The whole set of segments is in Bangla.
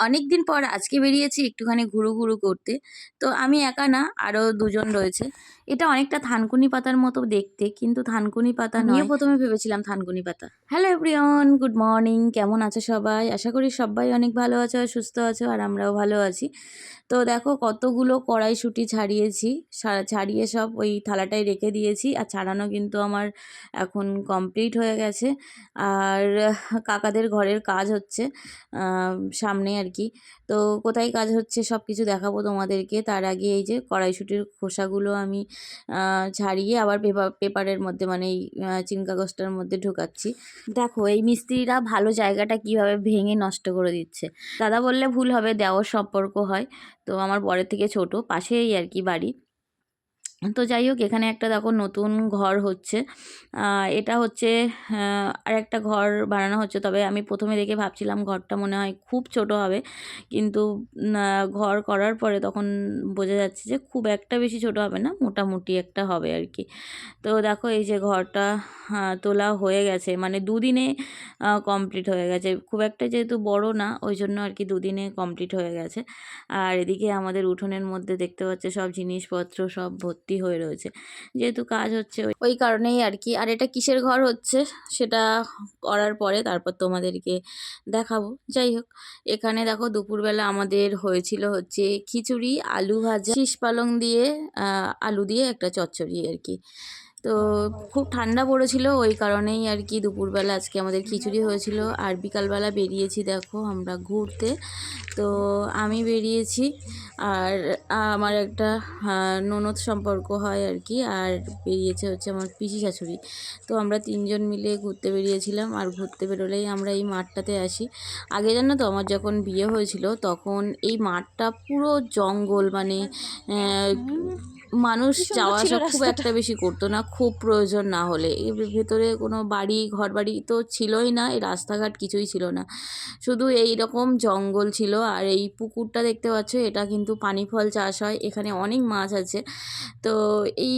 অনেকদিন পর আজকে বেরিয়েছি একটুখানি ঘুরু করতে। তো আমি একা না, আরো দুজন রয়েছে। এটা অনেকটা থানকুনি পাতার মতো দেখতে, কিন্তু থানকুনি পাতা নয়। আমিও প্রথমে ভেবেছিলাম থানকুনি পাতা। Hello everyone, good morning. কেমন আছো সবাই? আশা করি সবাই অনেক ভালো আছো আর সুস্থ আছো, আর আমরাও ভালো আছি। তো দেখো কতগুলো কড়াইশুঁটি ছাড়িয়েছি, ছাড়িয়ে সব ওই থালাটায় রেখে দিয়েছি। আর ছাড়ানো কিন্তু আমার এখন কমপ্লিট হয়ে গেছে। আর কাকাদের ঘরের কাজ হচ্ছে সামনে আর কি। তো কোথায় কাজ হচ্ছে সব কিছু দেখাবো তোমাদেরকে। তার আগে এই যে কড়াইশুঁটির খোসাগুলো আমি ছাড়িয়ে আবার পেপারের মধ্যে, মানে এই চিন কাগজটার মধ্যে ঢোকাচ্ছি। দেখো এই মিস্ত্রিরা ভালো জায়গাটা কিভাবে ভেঙে নষ্ট করে দিচ্ছে। দাদা বললে ভুল হবে, দেওয়ার সম্পর্ক হয়। তো আমার বরের থেকে ছোট, পাশেই আর কি বাড়ি। তো যাই হোক, এখানে একটা দেখো নতুন ঘর হচ্ছে। এটা হচ্ছে আর একটা ঘর বানানো হচ্ছে। তবে আমি প্রথমে দেখে ভাবছিলাম ঘরটা মনে হয় খুব ছোট হবে, কিন্তু ঘর করার পরে তখন বোঝা যাচ্ছে যে খুব একটা বেশি ছোট হবে না, মোটামুটি একটা হবে আর কি। তো দেখো এই যে ঘরটা তোলা হয়ে গেছে, মানে দুদিনে কমপ্লিট হয়ে গেছে। খুব একটা যেহেতু বড় না, ওই জন্য আর কি দুদিনে কমপ্লিট হয়ে গেছে। আর এদিকে আমাদের উঠোনের মধ্যে দেখতে পাচ্ছে সব জিনিসপত্র সব ভর্তি হয়ে রয়েছে, যেহেতু কাজ হচ্ছে ওই কারণেই আর কি। আর এটা কিসের ঘর হচ্ছে সেটা করার পরে তারপর তোমাদেরকে দেখাবো। যাই হোক, এখানে দেখো দুপুরবেলা আমাদের হয়েছিল হচ্ছে খিচুড়ি, আলু ভাজা, শীষ পালং দিয়ে আলু দিয়ে একটা চচ্চড়ি আর কি। তো খুব ঠান্ডা পড়েছিল, ওই কারণেই আর কি দুপুরবেলা আজকে আমাদের খিচুড়ি হয়েছিল। আর বিকালবেলা বেরিয়েছি দেখো আমরা ঘুরতে। তো আমি বেরিয়েছি, আর আমার একটা ননদ সম্পর্ক হয় আর কি, আর বেরিয়েছে হচ্ছে আমার পিসি শাশুড়ি। তো আমরা তিনজন মিলে ঘুরতে বেরিয়েছিলাম। আর ঘুরতে বেরোলেই আমরা এই মাঠটাতে আসি। আগে জানো তো, আমার যখন বিয়ে হয়েছিল তখন এই মাঠটা পুরো জঙ্গল, মানে মানুষ যাওয়া আসা খুব একটা বেশি করতো না, খুব প্রয়োজন না হলে। এর ভেতরে কোনো বাড়ি ঘর বাড়ি তো ছিলই না, এই রাস্তাঘাট কিছুই ছিল না, শুধু এই রকম জঙ্গল ছিল। আর এই পুকুরটা দেখতে পাচ্ছ, এটা কিন্তু পানি ফল চাষ হয়, এখানে অনেক মাছ আছে। তো এই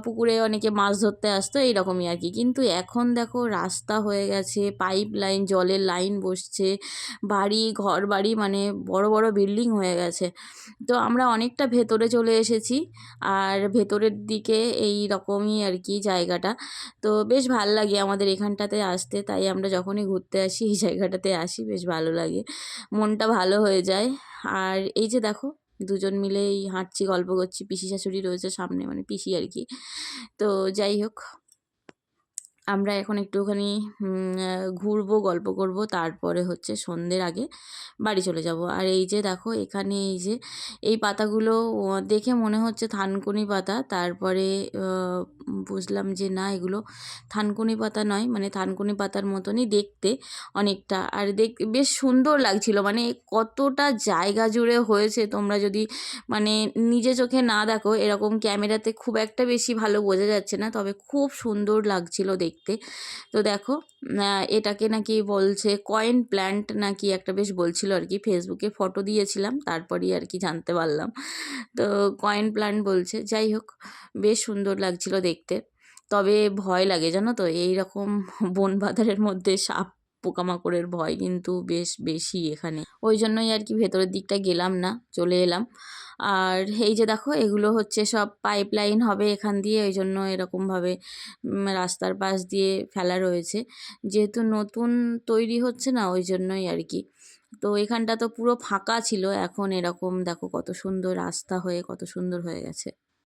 পুকুরে অনেকে মাছ ধরতে আসতো, এইরকমই আর কি। কিন্তু এখন দেখো রাস্তা হয়ে গেছে, পাইপ লাইন, জলের লাইন বসছে, বাড়ি ঘর বাড়ি মানে বড় বড় বিল্ডিং হয়ে গেছে। তো আমরা অনেকটা ভেতরে চলে এসেছি, আর ভেতরের দিকে এই রকমই আর কি জায়গাটা। তো বেশ ভাল লাগে আমাদের এখানটাতে আসতে, তাই আমরা যখনই ঘুরতে আসি এই জায়গাটাতে আসি, বেশ ভালো লাগে, মনটা ভালো হয়ে যায়। আর এই যে দেখো দুজন মিলেই হাঁটছি, গল্প করছি, পিসি শাশুড়ি রয়েছে সামনে, মানে পিসি আর কি। তো যাই হোক, আমরা এখন একটুখানি ঘুরবো, গল্প করব, তারপরে হচ্ছে সন্ধ্যের আগে বাড়ি চলে যাব। আর এই যে দেখো এখানে এই যে এই পাতাগুলো দেখে মনে হচ্ছে থানকুনি পাতা, তারপরে বুঝলাম যে না, এগুলো থানকুনি পাতা নয়, মানে থানকুনি পাতার মতনই দেখতে অনেকটা। আর বেশ সুন্দর লাগছিল, মানে কতটা জায়গা জুড়ে হয়েছে, তোমরা যদি মানে নিজে চোখে না দেখো, এরকম ক্যামেরাতে খুব একটা বেশি ভালো বোঝা যাচ্ছে না, তবে খুব সুন্দর লাগছিল দেখতে। তো দেখো এটাকে নাকি বলছে কয়েন প্ল্যান্ট নাকি একটা, বেশ বলছিল আর কি, ফেসবুকে ফটো দিয়েছিলাম তারপরেই আর কি জানতে পারলাম। তো কয়েন প্ল্যান্ট বলছে। যাই হোক, বেশ সুন্দর লাগছিল দেখতে। তবে ভয় লাগে জানো তো, এই রকম বন বাজারের মধ্যে সাপ পোকামাকড়ের ভয় কিন্তু বেশ বেশি এখানে, ওই জন্যই আর কি ভেতরের দিকটা গেলাম না, চলে এলাম। আর এই যে দেখো এগুলো হচ্ছে সব পাইপ লাইন হবে এখান দিয়ে, ওই জন্য এরকমভাবে রাস্তার পাশ দিয়ে ফেলা রয়েছে, যেহেতু নতুন তৈরি হচ্ছে না, ওই জন্যই আর কি। তো এখানটা তো পুরো ফাঁকা ছিল, এখন এরকম দেখো কত সুন্দর রাস্তা হয়ে কত সুন্দর হয়ে গেছে।